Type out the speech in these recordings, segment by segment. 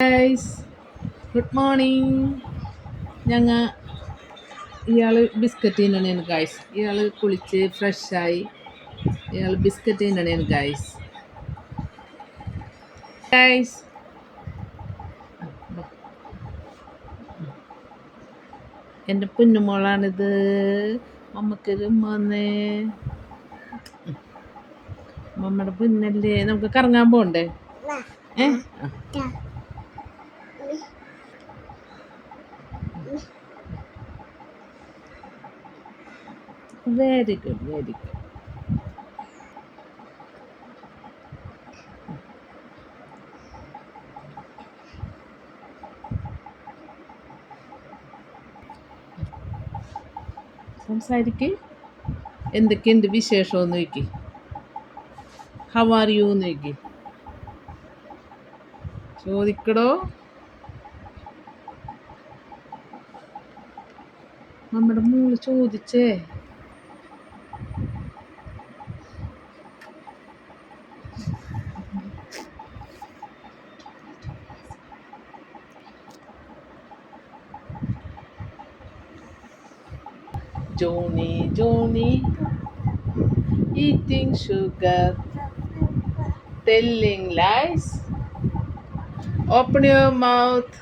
Guys, good morning. ഞങ്ങൾ ഇയാൾ biscuit തിന്നണേന് guys. ഇയാൾ കുളിച്ച് ഫ്രഷായി ഇയാൾ ബിസ്ക്കറ്റ് തിന്നണേന് ഗൈസ്. ഗൈസ്, എൻ്റെ പൊന്നുമോളാണിത്. മമ്മക്കൊരു വന്നേ, മമ്മയുടെ പൊന്നല്ലേ. നമുക്ക് കറങ്ങാൻ പോണ്ടേ? Very good, very good. സംസാരിക്ക്. എന്തൊക്കെയുണ്ട് വിശേഷമെന്ന് നോക്കി. ഹൗ ആർ യു എന്ന് നോക്കി ചോദിക്കടോ. നമ്മുടെ മോള് ചോദിച്ചേ. Johnny, Johnny, eating sugar, telling lies. Open your mouth.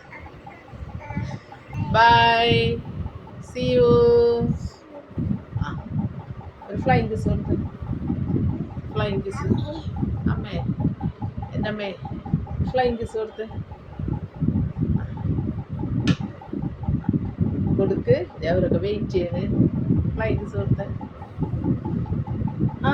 Bye. See you. ഒരു ഫ്ലൈങ് കിസ് കൊടുത്ത്. Flying kiss. അമ്മേ, എൻ്റെ അമ്മേ, ഫ്ലൈങ് കിസ് കൊടുത്ത്. കൊടുക്ക്. അവരൊക്കെ വെയിറ്റ് ചെയ്യുന്നത്. ഫ്ലൈങ് കിസ് കൊടുത്ത്. ആ